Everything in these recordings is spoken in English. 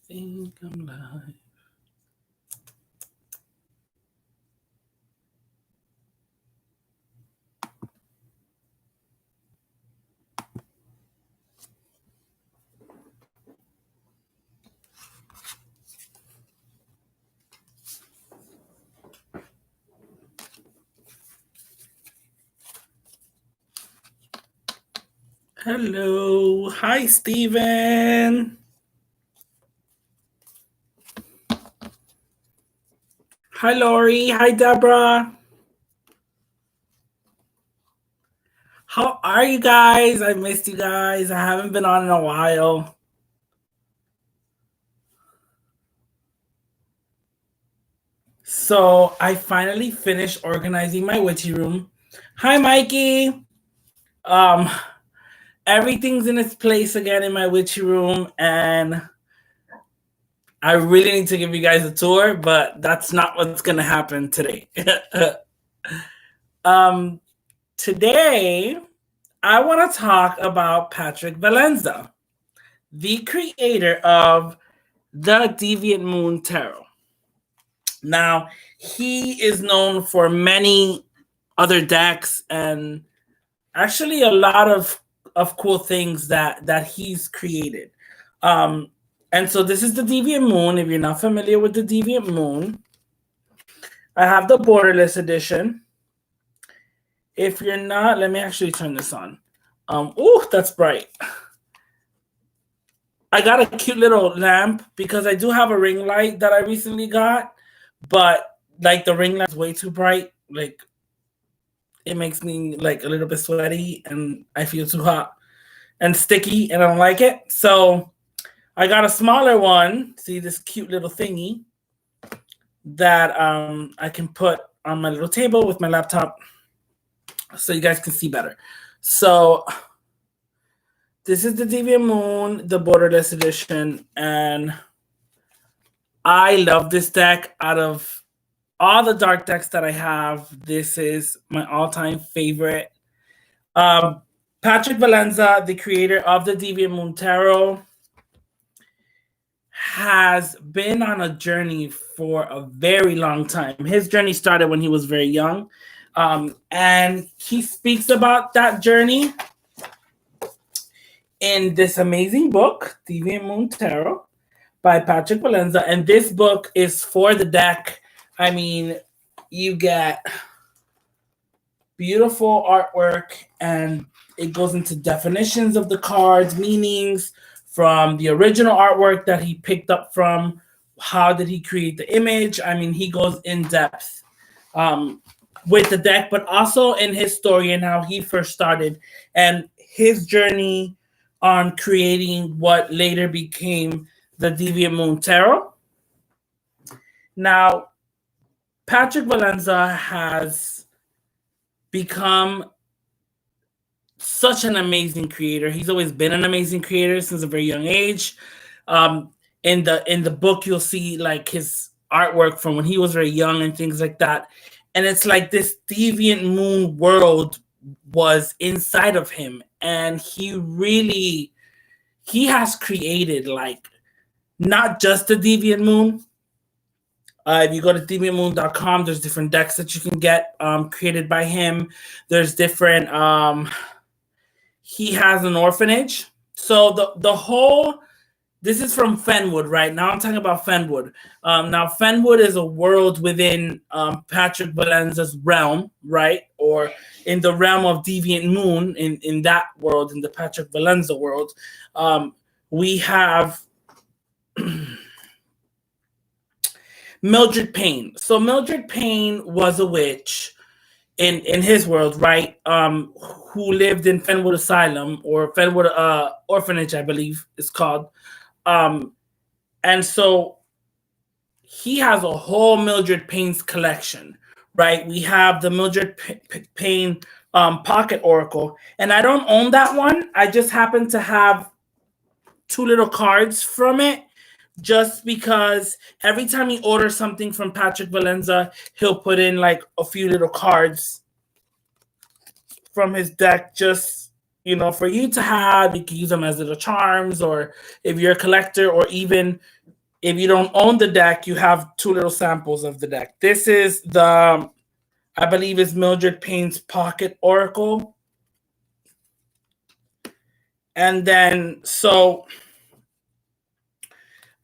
think I'm live. Hello. Hi, Steven. Hi, Lori. Hi, Deborah. How are you guys? I missed you guys. I haven't been on in a while. So I finally finished organizing my witchy room. Hi, Mikey. Um, Everything's in its place again in my witchy room, and I really need to give you guys a tour, but that's not what's gonna happen today. um, Today I want to talk about Patrick Valenza, the creator of the Deviant Moon Tarot. Now, he is known for many other decks and actually a lot of cool things that he's created. Um, and so this is the Deviant Moon. If you're not familiar with the Deviant Moon, I have the borderless edition. If you're not, let me actually turn this on. Oh, that's bright. I got a cute little lamp because I do have a ring light that I recently got, but like the ring light is way too bright. Like it makes me like a little bit sweaty and I feel too hot and sticky and I don't like it. So I got a smaller one. See this cute little thingy that I can put on my little table with my laptop so you guys can see better. So this is the Deviant Moon, the borderless edition, and I love this deck. Out of all the dark decks that I have, this is my all-time favorite. Patrick Valenza, the creator of the Deviant Moon Tarot, has been on a journey for a very long time. His journey started when he was very young, and he speaks about that journey in this amazing book, Deviant Moon Tarot, by Patrick Valenza. And this book is for the deck. I mean, you get beautiful artwork and it goes into definitions of the cards, meanings from the original artwork that he picked up from. How did he create the image? I mean, he goes in depth with the deck, but also in his story and how he first started and his journey on creating what later became the Deviant Moon Tarot. Now, Patrick Valenza has become such an amazing creator. He's always been an amazing creator since a very young age. In the book, you'll see like his artwork from when he was very young and things like that. And it's like this Deviant Moon world was inside of him, and he has created like not just the Deviant Moon. If you go to deviantmoon.com, there's different decks that you can get created by him. There's different. He has an orphanage. So the whole. This is from Fenwood, right? Now I'm talking about Fenwood. Now Fenwood is a world within Patrick Valenza's realm, right? Or in the realm of Deviant Moon, in that world, in the Patrick Valenza world, we have Mildred Payne. So Mildred Payne was a witch in his world, right? Who lived in Fenwood Asylum or Fenwood Orphanage, I believe it's called. And so he has a whole Mildred Payne's collection, right? We have the Mildred Payne Pocket Oracle, and I don't own that one. I just happen to have two little cards from it, just because every time he orders something from Patrick Valenza, he'll put in like a few little cards from his deck, just for you to have. You can use them as little charms, or if you're a collector, or even If you don't own the deck, you have two little samples of the deck. This is the, I believe it's Mildred Payne's Pocket Oracle. And then, so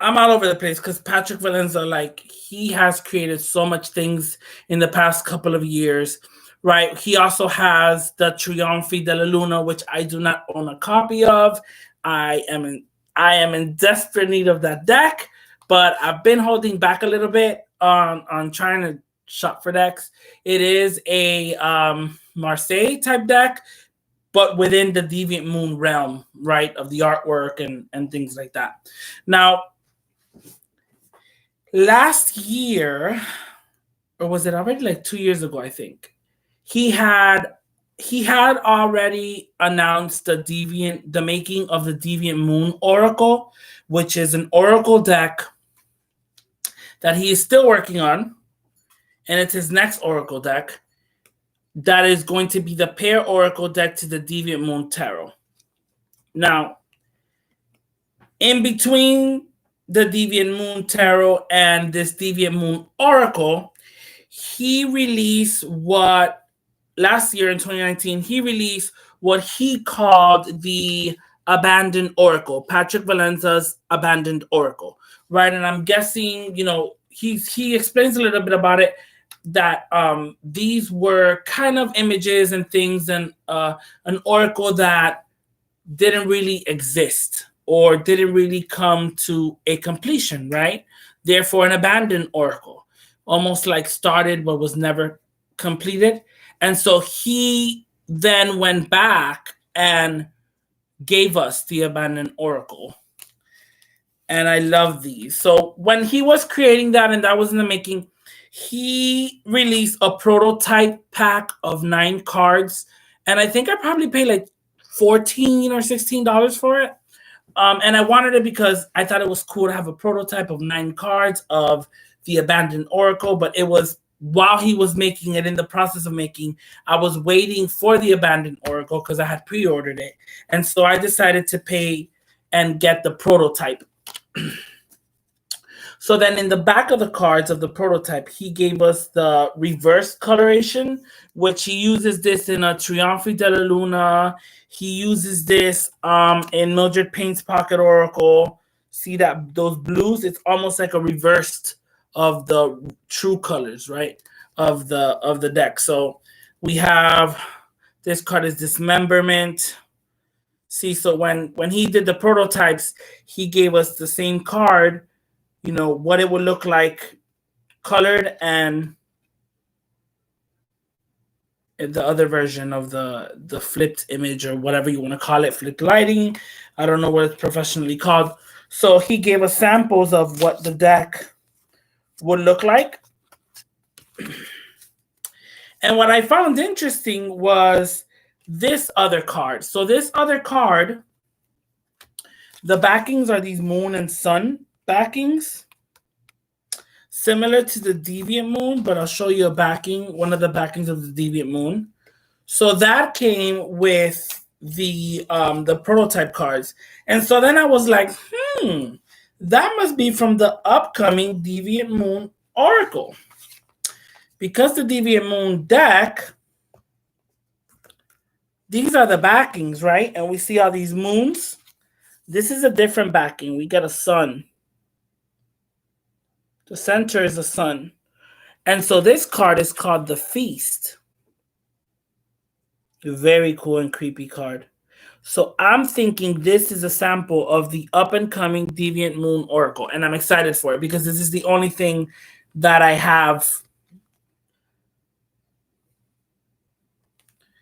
I'm all over the place because Patrick Valenza, like, he has created so much things in the past couple of years, right? He also has the Trionfi de la Luna, which I do not own a copy of. I am in desperate need of that deck, but I've been holding back a little bit on trying to shop for decks. It is a Marseille type deck, but within the Deviant Moon realm, right, of the artwork and things like that. Now, last year, or was it already like 2 years ago, I think, he had already announced the making of the Deviant Moon Oracle, which is an Oracle deck that he is still working on, and it's his next Oracle deck that is going to be the pair Oracle deck to the Deviant Moon Tarot. Now, in between the Deviant Moon Tarot and this Deviant Moon Oracle, he released last year in 2019, he released what he called the Abandoned Oracle, Patrick Valenza's Abandoned Oracle, right? And I'm guessing, he explains a little bit about it, that these were kind of images and things, and an oracle that didn't really exist or didn't really come to a completion, right? Therefore, an abandoned oracle, almost like started but was never completed. And so he then went back and gave us the abandoned oracle. And I love these. So when he was creating that, and that was in the making, he released a prototype pack of 9 cards. And I think I probably paid like $14 or $16 for it. And I wanted it because I thought it was cool to have a prototype of 9 cards of the Abandoned Oracle. But it was, while he was making it, in the process of making, I was waiting for the Abandoned Oracle because I had pre-ordered it. And so I decided to pay and get the prototype. So then in the back of the cards of the prototype, he gave us the reverse coloration, which he uses this in a Trionfi de la Luna. He uses this in Mildred Payne's Pocket Oracle. See that those blues? It's almost like a reversed of the true colors, right? Of the deck. So we have, this card is Dismemberment. See, so when he did the prototypes, he gave us the same card, what it would look like colored, and the other version of the flipped image, or whatever you want to call it, flipped lighting. I don't know what it's professionally called. So he gave us samples of what the deck would look like. And what I found interesting was this other card. So this other card, the backings are these moon and sun backings, similar to the Deviant Moon, but I'll show you one of the backings of the Deviant Moon. So that came with the prototype cards. And so then I was like, that must be from the upcoming Deviant Moon Oracle. Because the Deviant Moon deck, these are the backings, right? And we see all these moons. This is a different backing. We get a sun. The center is the sun. And so this card is called the Feast. Very cool and creepy card. So I'm thinking this is a sample of the up-and-coming Deviant Moon Oracle. And I'm excited for it because this is the only thing that I have.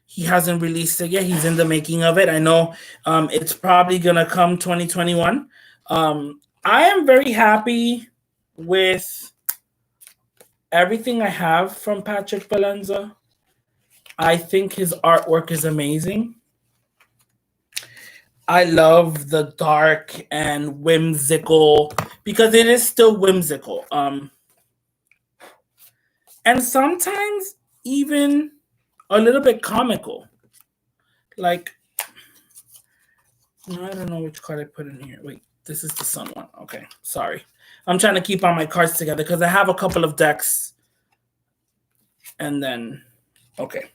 He hasn't released it yet. He's in the making of it. I know it's probably going to come 2021. I am very happy with everything I have from Patrick Valenza. I think his artwork is amazing. I love the dark and whimsical, because it is still whimsical. And sometimes even a little bit comical. Like, I don't know which card I put in here. Wait, this is the sun one. Okay, sorry. I'm trying to keep all my cards together because I have a couple of decks. And then, okay.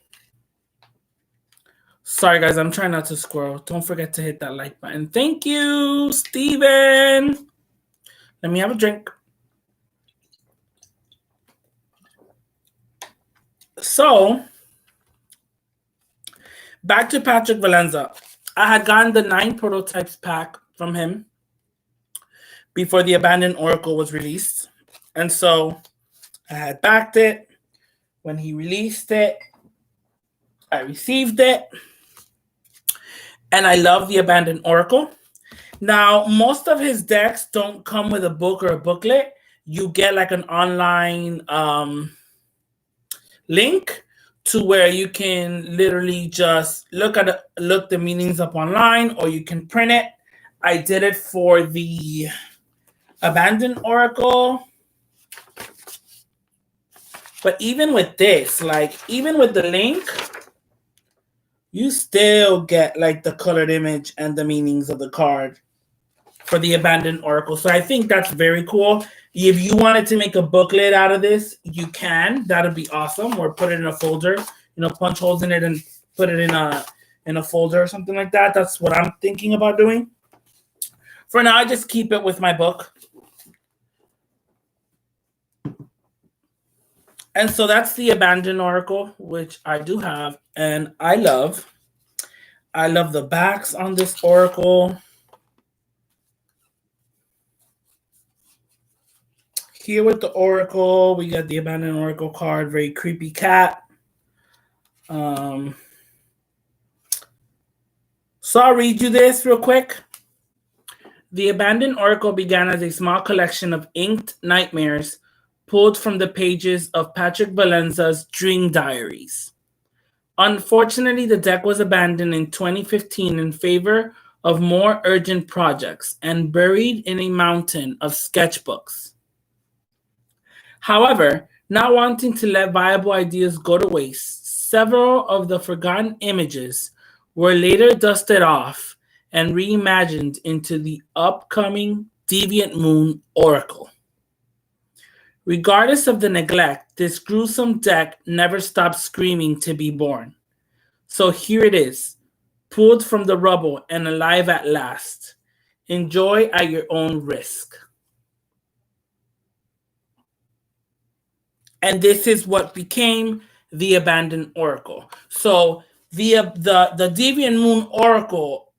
Sorry, guys, I'm trying not to squirrel. Don't forget to hit that like button. Thank you, Steven. Let me have a drink. So, back to Patrick Valenza. I had gotten the 9 prototypes pack from him before the Abandoned Oracle was released. And so I had backed it. When he released it, I received it. And I love the Abandoned Oracle. Now, most of his decks don't come with a book or a booklet. You get like an online link to where you can literally just look the meanings up online, or you can print it. I did it for the Abandoned Oracle. But even with this, like even with the link, you still get like the colored image and the meanings of the card for the Abandoned Oracle. So I think that's very cool. If you wanted to make a booklet out of this, you can. That'd be awesome. Or put it in a folder, punch holes in it and put it in a folder or something like that. That's what I'm thinking about doing. For now, I just keep it with my book. And so that's the Abandoned Oracle, which I do have, and I love. I love the backs on this Oracle. Here with the Oracle, we got the Abandoned Oracle card, very creepy cat. So I'll read you this real quick. The Abandoned Oracle began as a small collection of inked nightmares pulled from the pages of Patrick Valenza's Dream Diaries. Unfortunately, the deck was abandoned in 2015 in favor of more urgent projects and buried in a mountain of sketchbooks. However, not wanting to let viable ideas go to waste, several of the forgotten images were later dusted off and reimagined into the upcoming Deviant Moon Oracle. Regardless of the neglect, this gruesome deck never stopped screaming to be born. So here it is, pulled from the rubble and alive at last. Enjoy at your own risk. And this is what became the Abandoned Oracle. So the Deviant Moon Oracle,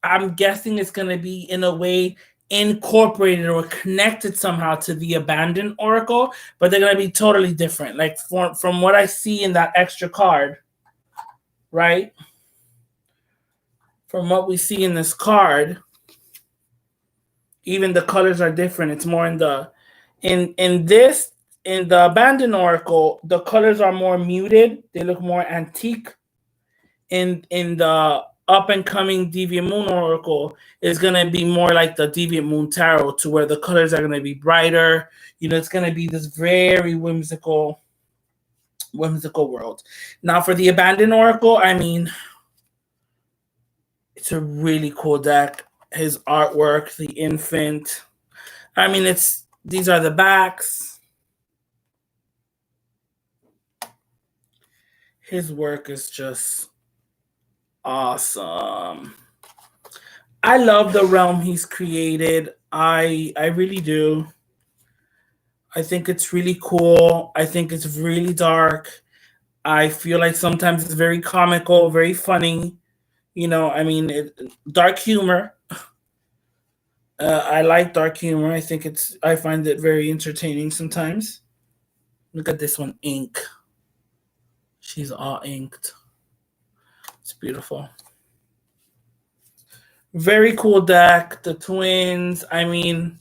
I'm guessing it's going to be in a way incorporated or connected somehow to the Abandoned Oracle, but they're going to be totally different. Like from what I see in that extra card, right? From what we see in this card, even the colors are different. It's more in the Abandoned Oracle, the colors are more muted. They look more antique. In the up and coming Deviant Moon Oracle is going to be more like the Deviant Moon Tarot, to where the colors are going to be brighter. It's going to be this very whimsical world. Now for the Abandoned Oracle, I mean, it's a really cool deck. His artwork, the infant. I mean, these are the backs. His work is just awesome. I love the realm he's created. I really do. I think it's really cool. I think it's really dark. I feel like sometimes it's very comical, very funny. I mean, dark humor. I like dark humor. I find it very entertaining sometimes. Look at this one, ink. She's all inked. It's beautiful. Very cool deck. The twins. I mean,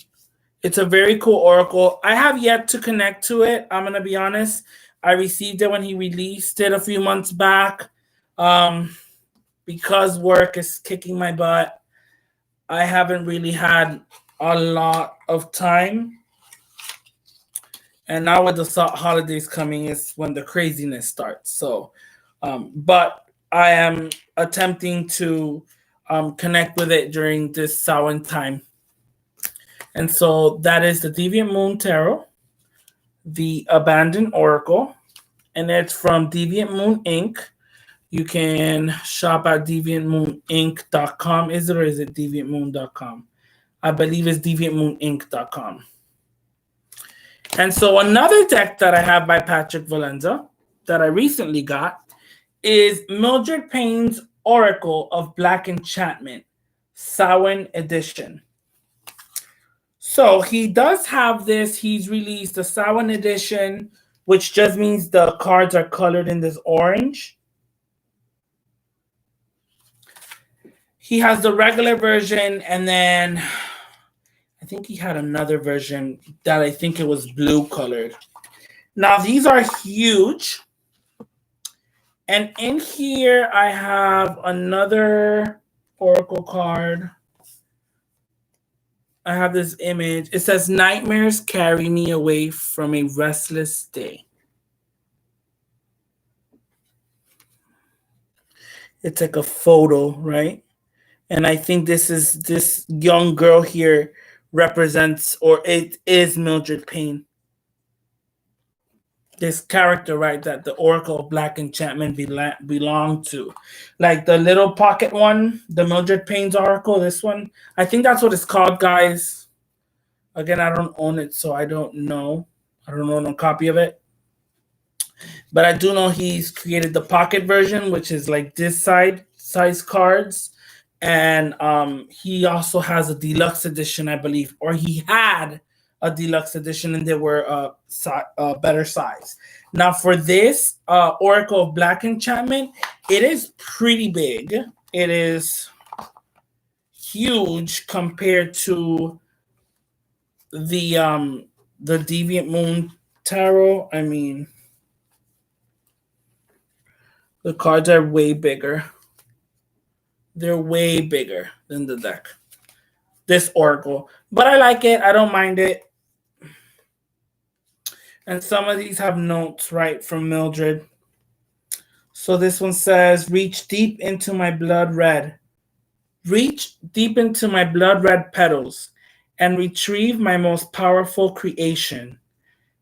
it's a very cool Oracle. I have yet to connect to it. I'm going to be honest. I received it when he released it a few months back. Because work is kicking my butt, I haven't really had a lot of time. And now with the holidays coming is when the craziness starts. So, but I am attempting to connect with it during this Samhain time. And so that is the Deviant Moon Tarot, the Abandoned Oracle, and it's from Deviant Moon Inc. You can shop at deviantmooninc.com. Is it or is it deviantmoon.com? I believe it's deviantmooninc.com. And so another deck that I have by Patrick Valenza that I recently got is Mildred Payne's Oracle of Black Enchantment, Samhain edition. So he does have this. He's released the Samhain edition, which just means the cards are colored in this orange. He has the regular version, and then I think he had another version that I think it was blue colored. Now, these are huge. And in here, I have another Oracle card. I have this image. It says, "Nightmares carry me away from a restless day." It's like a photo, right? And I think this young girl here represents, or it is Mildred Payne. This character, right, that the Oracle of Black Enchantment belonged to. Like the little pocket one, the Mildred Payne's Oracle, this one. I think that's what it's called, guys. Again, I don't own it, so I don't know. I don't own a copy of it. But I do know he's created the pocket version, which is like this size cards. And he also has a deluxe edition, I believe, or he had a deluxe edition, and they were better size. Now for this Oracle of Black Enchantment, it is pretty big. It is huge compared to the Deviant Moon Tarot. I mean, the cards are way bigger. They're way bigger than the deck. This Oracle. But I like it. I don't mind it. And some of these have notes, right, from Mildred. So this one says, "Reach deep into my blood red. Reach deep into my blood red petals and retrieve my most powerful creation,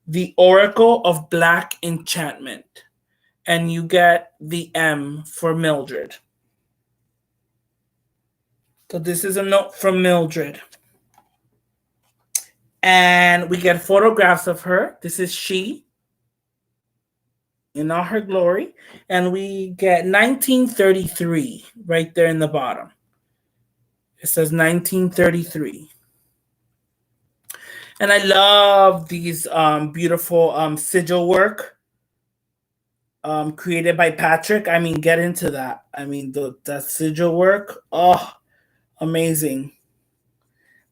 the Oracle of Black Enchantment." And you get the M for Mildred. So this is a note from Mildred. And we get photographs of her. This is she in all her glory. And we get 1933 right there in the bottom. It says 1933. And I love these beautiful sigil work created by Patrick. I mean, get into that. I mean, that sigil work. Oh, amazing.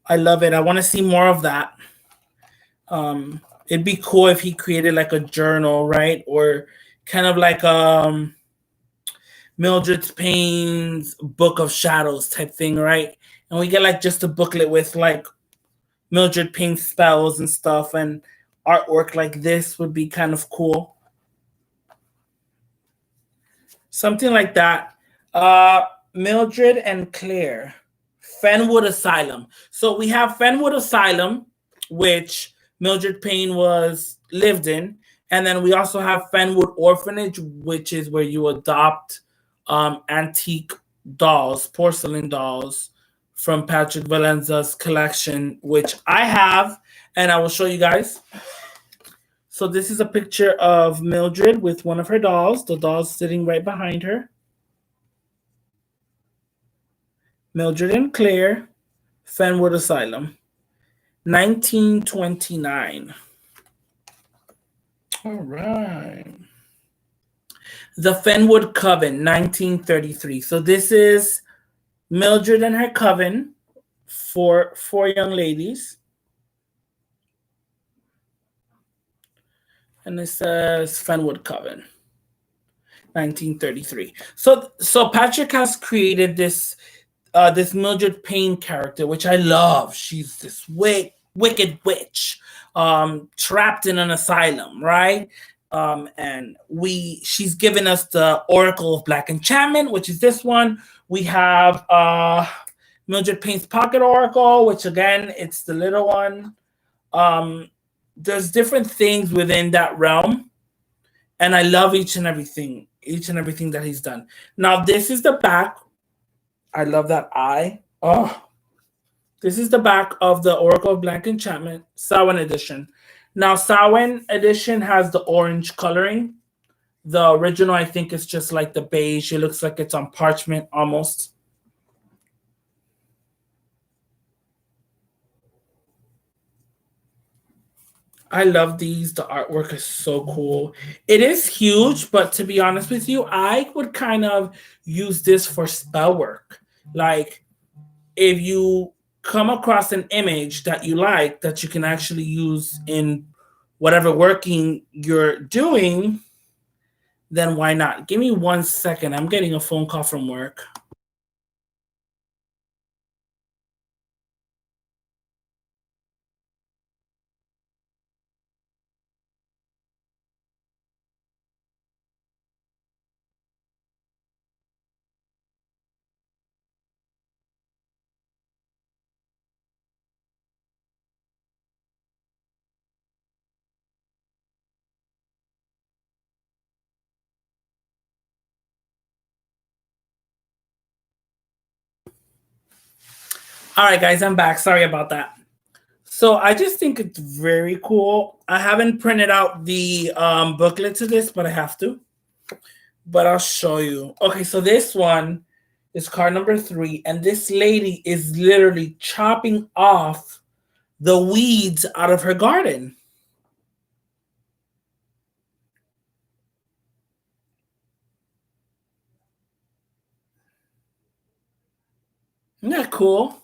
I love it. I want to see more of that. It'd be cool if he created like a journal, right? Or kind of like Mildred Payne's Book of Shadows type thing, right? And we get like just a booklet with like Mildred Payne spells and stuff, and artwork like this would be kind of cool. Something like that. Mildred and Claire, Fenwood Asylum. So we have Fenwood Asylum, which Mildred Payne lived in. And then we also have Fenwood Orphanage, which is where you adopt antique dolls, porcelain dolls from Patrick Valenza's collection, which I have, and I will show you guys. So this is a picture of Mildred with one of her dolls, the doll's sitting right behind her. Mildred and Claire, Fenwood Asylum, 1929. All right. The Fenwood Coven, 1933. So this is Mildred and her coven, four young ladies. And it says Fenwood Coven, 1933. So Patrick has created this Mildred Payne character, which I love. She's this wicked witch, trapped in an asylum, right? And she's given us the Oracle of Black Enchantment, which is this one. We have Mildred Payne's Pocket Oracle, which again, it's the little one. Um, there's different things within that realm, and I love each and everything that he's done. Now, this is the back. I love that eye. Oh, this is the back of the Oracle of Blank Enchantment, Samhain edition. Now, Samhain edition has the orange coloring. The original, I think, is just like the beige. It looks like it's on parchment almost. I love these. The artwork is so cool. It is huge, but to be honest with you, I would kind of use this for spell work. Like, if you come across an image that you like that you can actually use in whatever working you're doing, then why not? Give me 1 second. I'm getting a phone call from work. All right, guys, I'm back. Sorry about that. So I just think it's very cool. I haven't printed out the booklet to this, but I have to. But I'll show you. Okay, so this one is card number 3, and this lady is literally chopping off the weeds out of her garden. Isn't that cool?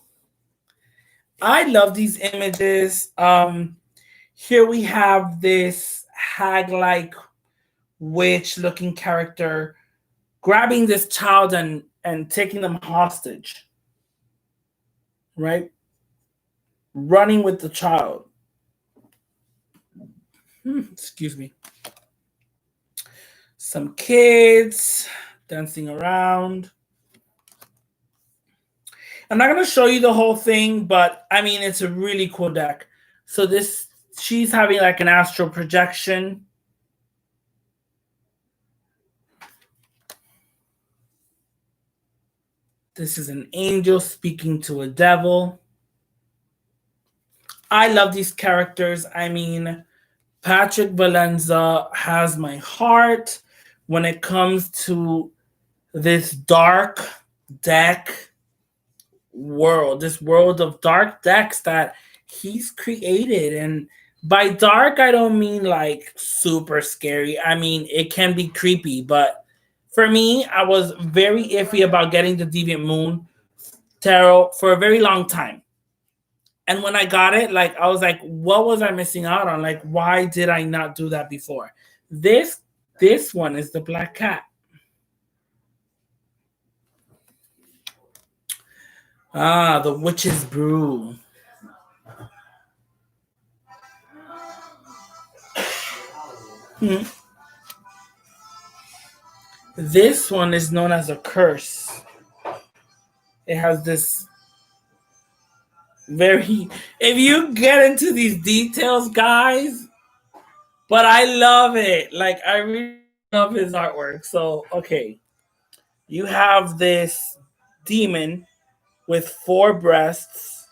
I love these images. Here we have this hag-like witch-looking character grabbing this child and taking them hostage, right? Running with the child. Excuse me. Some kids dancing around. I'm not going to show you the whole thing, but I mean, it's a really cool deck. So this, she's having like an astral projection. This is an angel speaking to a devil. I love these characters. I mean, Patrick Valenza has my heart when it comes to this dark deck world, this world of dark decks that he's created. And by dark, I don't mean like super scary. I mean, it can be creepy, but for me, I was very iffy about getting the Deviant Moon tarot for a very long time. And when I got it, like I was like, what was I missing out on? Like, why did I not do that before? This this one is the Black Cat. Ah, the Witch's Brew. Hmm. This one is known as a curse. It has this very, if you get into these details, guys, but I love it. Like, I really love his artwork. So, okay, you have this demon with 4 breasts,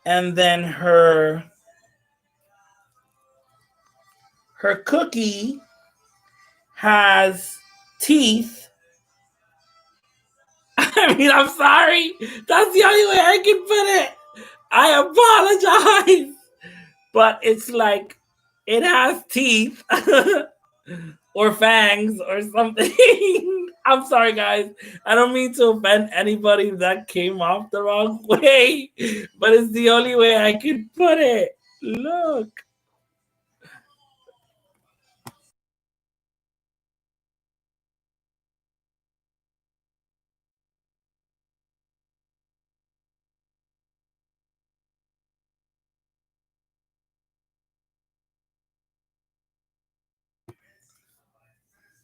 and then her cookie has teeth. I mean, I'm sorry. That's the only way I can put it. I apologize. But it's like it has teeth or fangs or something. I'm sorry, guys. I don't mean to offend anybody that came off the wrong way, but it's the only way I can put it. Look.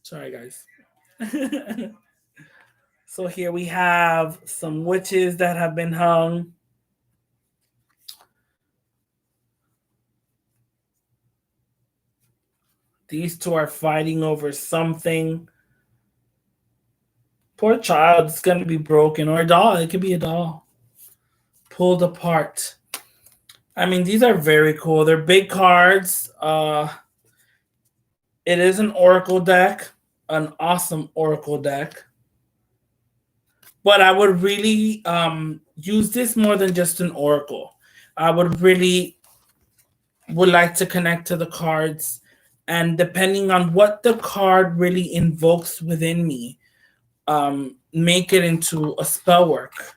Sorry, guys. So here we have some witches that have been hung. These two are fighting over something. Poor child, it's going to be broken. Or a doll. It could be a doll. Pulled apart. I mean, these are very cool. They're big cards. It is an oracle deck. An awesome oracle deck. But I would really use this more than just an oracle. I would like to connect to the cards, and depending on what the card really invokes within me, make it into a spell work.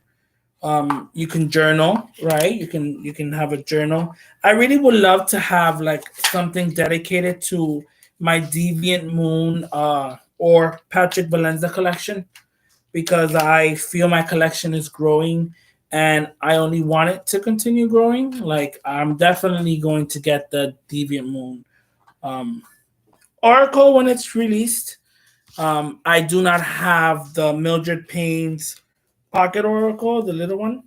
You can journal, right? You can have a journal. I really would love to have like something dedicated to my Deviant Moon or Patrick Valenza collection, because I feel my collection is growing and I only want it to continue growing. Like, I'm definitely going to get the Deviant Moon Oracle when it's released. I do not have the Mildred Payne's Pocket Oracle, the little one.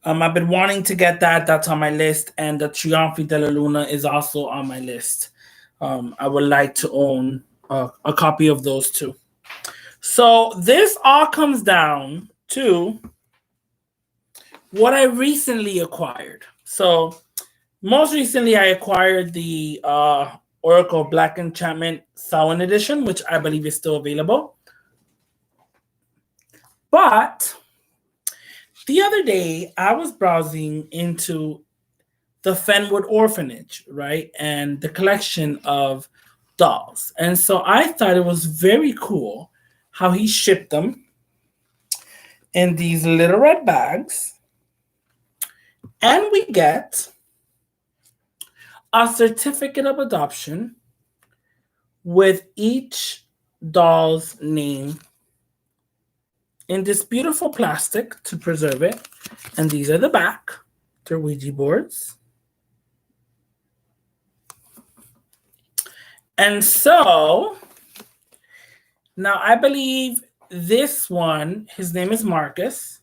I've been wanting to get that. That's on my list. And the Triumphi della Luna is also on my list. I would like to own a copy of those too. So this all comes down to what I recently acquired. So most recently, I acquired the Oracle Black Enchantment Samhain edition, which I believe is still available. But the other day, I was browsing into the Fenwood orphanage, right? And the collection of dolls. And so I thought it was very cool how he shipped them in these little red bags. And we get a certificate of adoption with each doll's name in this beautiful plastic to preserve it. And these are the back. They're Ouija boards. And so now I believe this one, his name is Marcus.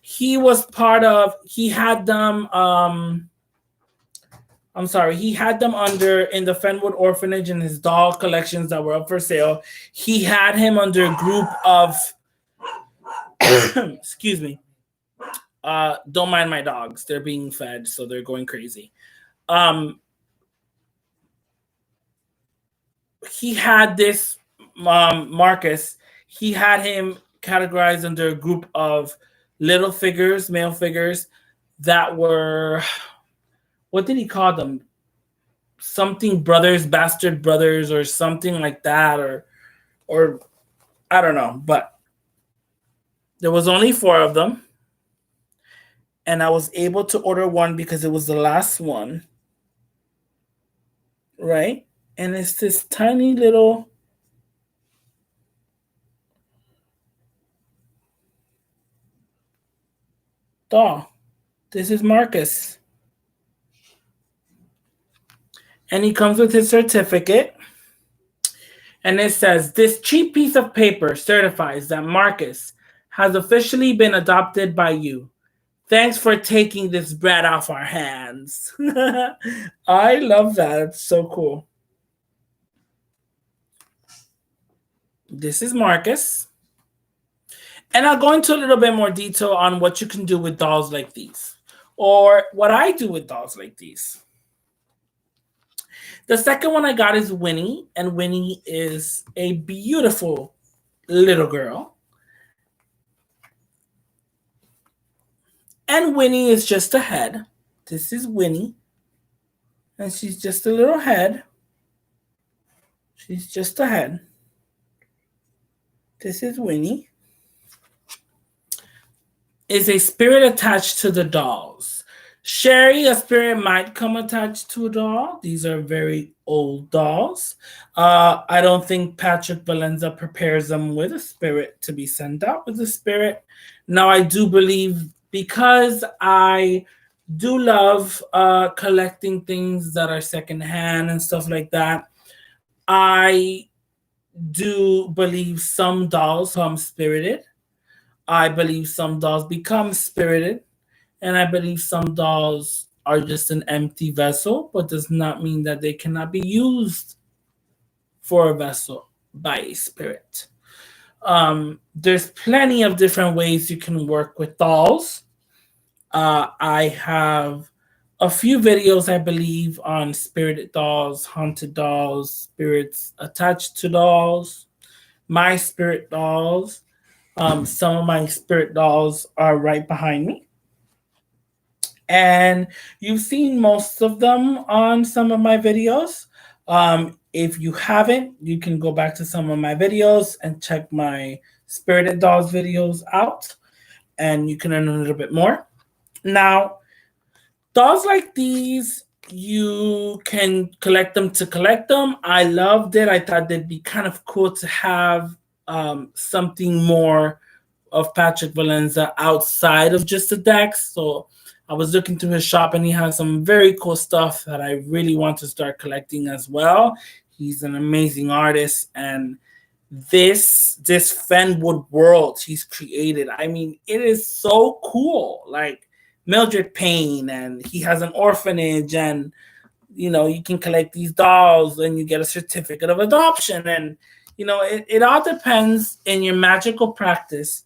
He had them he had them under in the Fenwood orphanage in his doll collections that were up for sale. He had him under a group of excuse me. Don't mind my dogs. They're being fed, so they're going crazy. He had this Marcus. He had him categorized under a group of little figures, male figures that were, what did he call them? Something brothers, bastard brothers, or something like that, or I don't know. But there was only 4 of them, and I was able to order one because it was the last one, right? And it's this tiny little doll. This is Marcus. And he comes with his certificate. And it says, this cheap piece of paper certifies that Marcus has officially been adopted by you. Thanks for taking this bread off our hands. I love that. It's so cool. This is Marcus. And I'll go into a little bit more detail on what you can do with dolls like these, or what I do with dolls like these. The second one I got is Winnie, and Winnie is a beautiful little girl. And Winnie is just a head. This is Winnie. And she's just a little head. She's just a head. This is Winnie. Is a spirit attached to the dolls. Sherry, a spirit might come attached to a doll. These are very old dolls. I don't think Patrick Valenza prepares them with a spirit to be sent out with a spirit. Now, I do believe, because I do love collecting things that are secondhand and stuff like that, I do believe some dolls come spirited. I believe some dolls become spirited. And I believe some dolls are just an empty vessel, but does not mean that they cannot be used for a vessel by a spirit. There's plenty of different ways you can work with dolls. I have a few videos, I believe, on spirited dolls, haunted dolls, spirits attached to dolls, my spirit dolls. Some of my spirit dolls are right behind me. And you've seen most of them on some of my videos. If you haven't, you can go back to some of my videos and check my Spirited Dolls videos out, and you can learn a little bit more. Now, dolls like these, you can collect them to collect them. I loved it. I thought they'd be kind of cool to have something more of Patrick Valenza outside of just the decks. So I was looking through his shop and he has some very cool stuff that I really want to start collecting as well. He's an amazing artist, and this Fenwood world he's created, I mean, it is so cool. Like Mildred Payne, and he has an orphanage, and you can collect these dolls and you get a certificate of adoption. And it all depends in your magical practice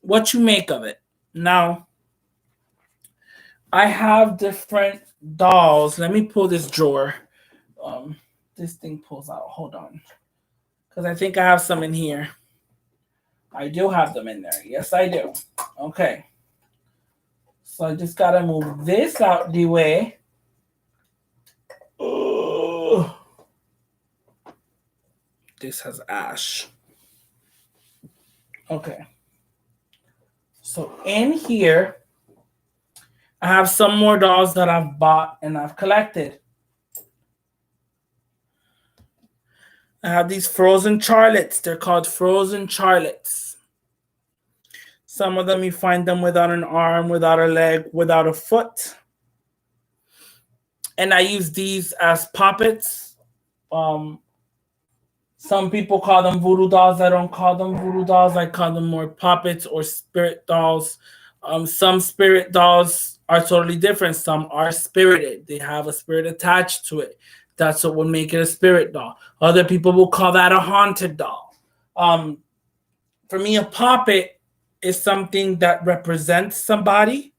what you make of it. Now, I have different dolls. Let me pull this drawer. This thing pulls out. Hold on. Because I think I have some in here. I do have them in there. Yes, I do. Okay. So I just got to move this out the way. Ugh. This has ash. Okay. So in here, I have some more dolls that I've bought and I've collected. I have these frozen Charlottes. They're called frozen Charlottes. Some of them you find them without an arm, without a leg, without a foot. And I use these as puppets. Some people call them voodoo dolls. I don't call them voodoo dolls. I call them more puppets or spirit dolls. Some spirit dolls are totally different. Some are spirited. They have a spirit attached to it. That's what would make it a spirit doll. Other people will call that a haunted doll. For me, a puppet is something that represents somebody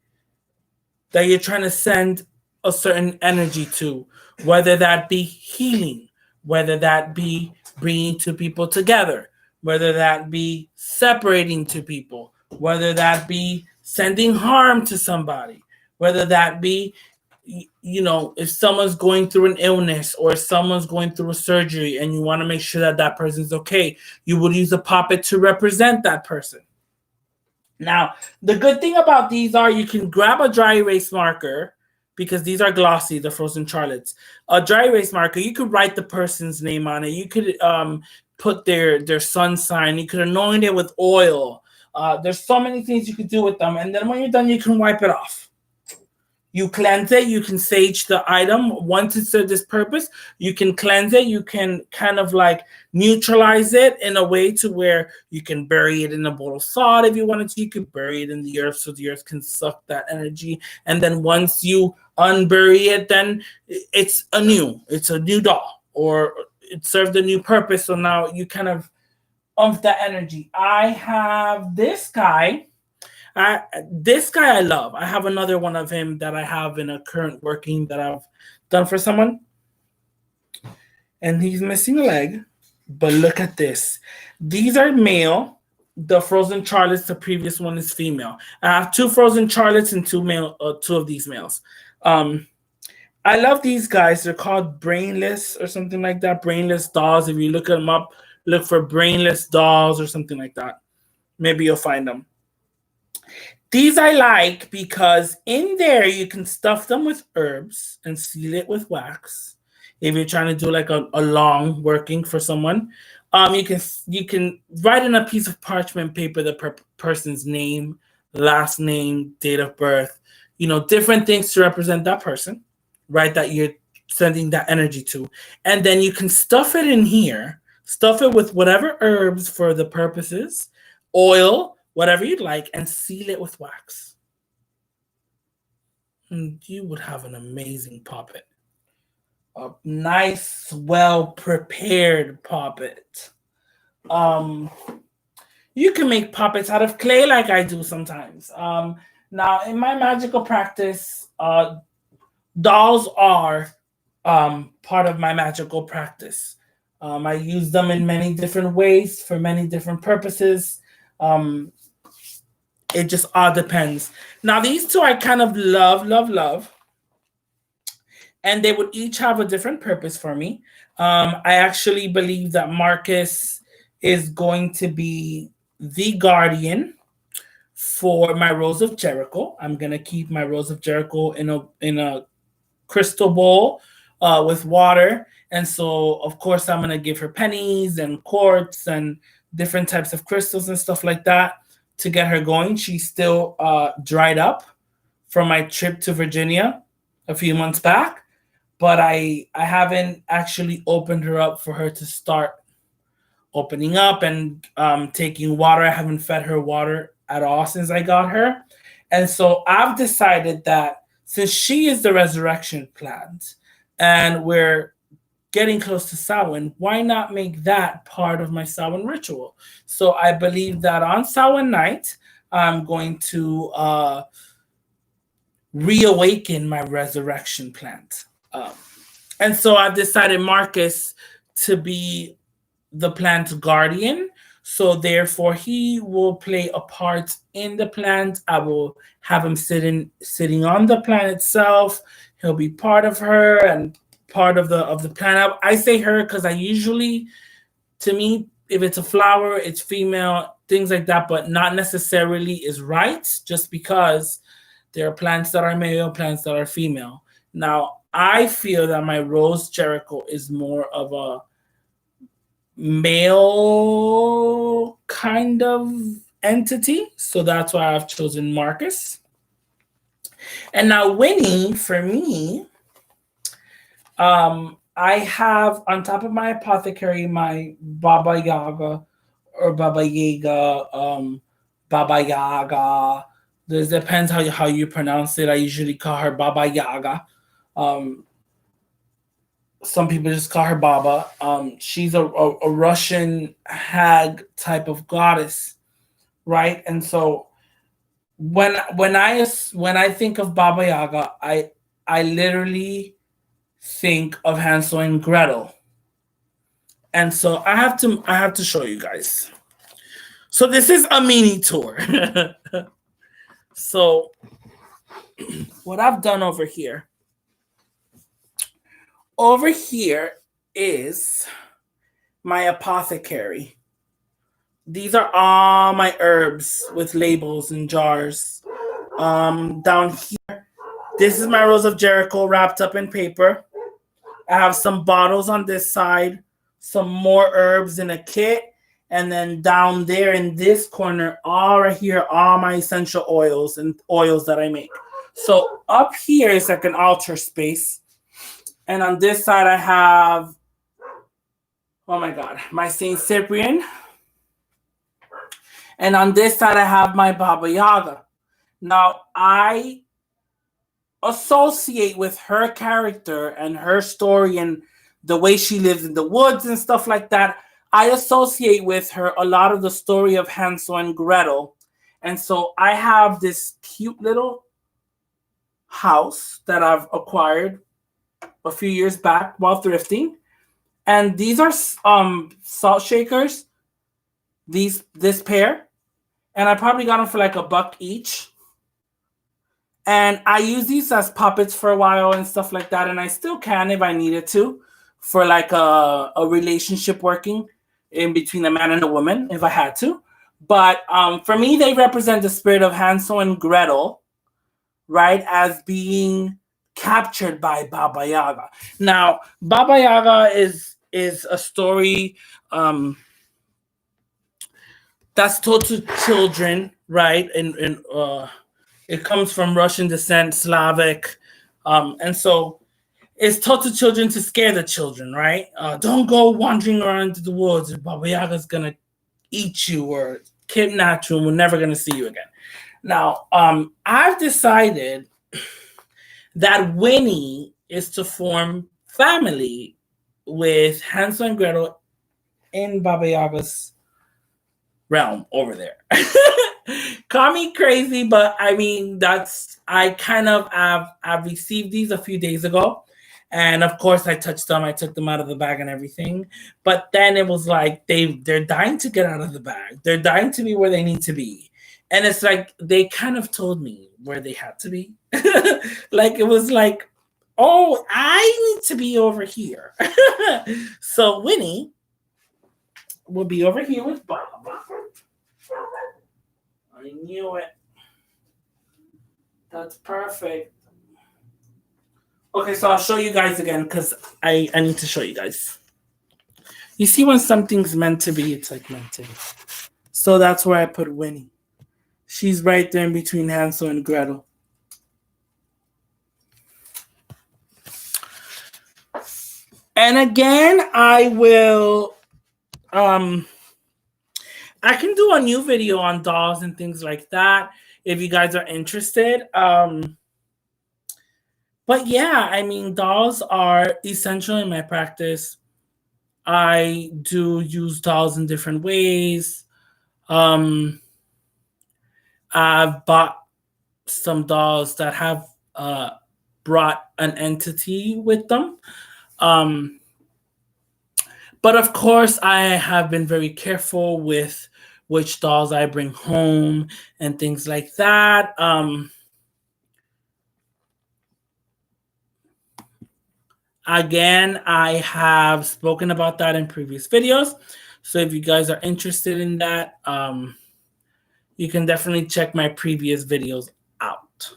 that you're trying to send a certain energy to, whether that be healing, whether that be bringing two people together, whether that be separating two people, whether that be sending harm to somebody, whether that be, if someone's going through an illness or someone's going through a surgery and you want to make sure that that person's okay, you would use a puppet to represent that person. Now, the good thing about these are you can grab a dry erase marker, because these are glossy, the frozen Charlottes. A dry erase marker, you could write the person's name on it. You could put their sun sign. You could anoint it with oil. There's so many things you could do with them. And then when you're done, you can wipe it off. You cleanse it. You can sage the item. Once it serves this purpose, you can cleanse it. You can kind of like neutralize it in a way to where you can bury it in a bowl of salt if you wanted to. You could bury it in the earth so the earth can suck that energy. And then once you unbury it, then it's a new doll, or it served a new purpose. So now you kind of that energy. I have this guy. This guy I love. I have another one of him that I have in a current working that I've done for someone. And he's missing a leg. But look at this. These are male. The frozen Charlottes, the previous one is female. I have two frozen Charlottes and two of these males. I love these guys. They're called Brainless or something like that. Brainless Dolls. If you look them up, look for Brainless Dolls or something like that. Maybe you'll find them. These I like because in there you can stuff them with herbs and seal it with wax. If you're trying to do like a long working for someone, you can write in a piece of parchment paper the person's name, last name, date of birth, different things to represent that person, right? That you're sending that energy to, and then you can stuff it in here Stuff it with whatever herbs for the purposes, oil, whatever you'd like, and seal it with wax. And you would have an amazing puppet. A nice, well prepared puppet. Um, you can make puppets out of clay like I do sometimes. Now, in my magical practice, dolls are part of my magical practice. I use them in many different ways for many different purposes. Um, it just all depends. Now, these two I kind of love, love, love. And they would each have a different purpose for me. I actually believe that Marcus is going to be the guardian for my Rose of Jericho. I'm gonna keep my Rose of Jericho in a crystal bowl with water, and so of course I'm gonna give her pennies and quartz and different types of crystals and stuff like that to get her going. She's still dried up from my trip to Virginia a few months back, but I haven't actually opened her up for her to start opening up and taking water. I haven't fed her water at all since I got her. And so I've decided that since she is the resurrection plant and we're getting close to Samhain, why not make that part of my Samhain ritual? So I believe that on Samhain night, I'm going to reawaken my resurrection plant. And so I've decided Marcus to be the plant's guardian. So therefore, he will play a part in the plant. I will have him sitting on the plant itself. He'll be part of her and part of the plant. I say her because I usually, to me, if it's a flower, it's female, things like that, but not necessarily is right. Just because there are plants that are male, plants that are female. Now, I feel that my Rose Jericho is more of a male kind of entity. So that's why I've chosen Marcus. And now Winnie, for me, I have on top of my apothecary my Baba Yaga or Baba Yaga, Baba Yaga. This depends how you pronounce it. I usually call her Baba Yaga. Some people just call her Baba. She's a Russian hag type of goddess, right? And so when I think of Baba Yaga, I literally think of Hansel and Gretel. And so I have to show you guys. So this is a mini tour. So what I've done over here is my apothecary. These are all my herbs with labels and jars. Down here, this is my Rose of Jericho wrapped up in paper. I have some bottles on this side, some more herbs in a kit, and then down there in this corner, all right here, all my essential oils and oils that I make. So up here is like an altar space. And on this side, I have, oh my God, my Saint Cyprian. And on this side, I have my Baba Yaga. Now, I associate with her character and her story and the way she lives in the woods and stuff like that. I associate with her a lot of the story of Hansel and Gretel. And so I have this cute little house that I've acquired a few years back while thrifting. And these are salt shakers, this pair. And I probably got them for like $1 each. And I use these as puppets for a while and stuff like that. And I still can if I needed to for like a relationship working in between a man and a woman if I had to. But for me, they represent the spirit of Hansel and Gretel, right, as being captured by Baba Yaga. Now, Baba Yaga is a story that's told to children, right? And it comes from Russian descent, Slavic. And so is taught to children to scare the children, right? Don't go wandering around into the woods. Baba Yaga's gonna eat you or kidnap you, and we're never gonna see you again. Now, I've decided that Winnie is to form family with Hansel and Gretel in Baba Yaga's realm over there. Call me crazy, but I mean I kind of I've received these a few days ago. And of course I touched them, I took them out of the bag and everything. But then it was like they're dying to get out of the bag. They're dying to be where they need to be. And it's like they kind of told me where they had to be. Like it was like, oh, I need to be over here. So Winnie will be over here with Bob. I knew it. That's perfect. Okay, so I'll show you guys again because I need to show you guys. You see when something's meant to be, it's like meant to be. So that's where I put Winnie. She's right there in between Hansel and Gretel. And again, I will I can do a new video on dolls and things like that if you guys are interested. But yeah, I mean, dolls are essential in my practice. I do use dolls in different ways. I've bought some dolls that have brought an entity with them. But of course, I have been very careful with which dolls I bring home and things like that. Again, I have spoken about that in previous videos. So if you guys are interested in that, you can definitely check my previous videos out.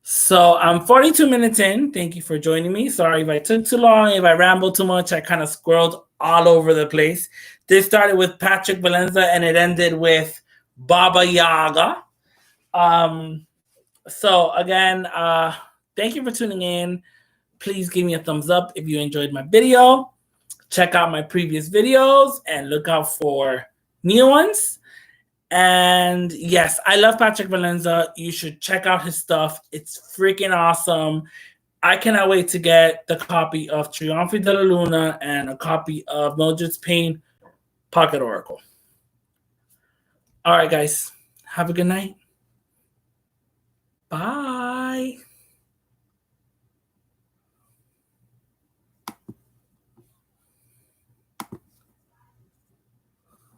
So I'm 42 minutes in. Thank you for joining me. Sorry if I took too long, if I rambled too much. I kind of squirreled all over the place. This started with Patrick Valenza and it ended with Baba Yaga. So again, thank you for tuning in. Please give me a thumbs up if you enjoyed my video. Check out my previous videos and look out for new ones. And yes, I love Patrick Valenza. You should check out his stuff. It's freaking awesome. I cannot wait to get the copy of Triunfo de la Luna and a copy of Mildred's Payne Pocket Oracle. All right, guys. Have a good night. Bye.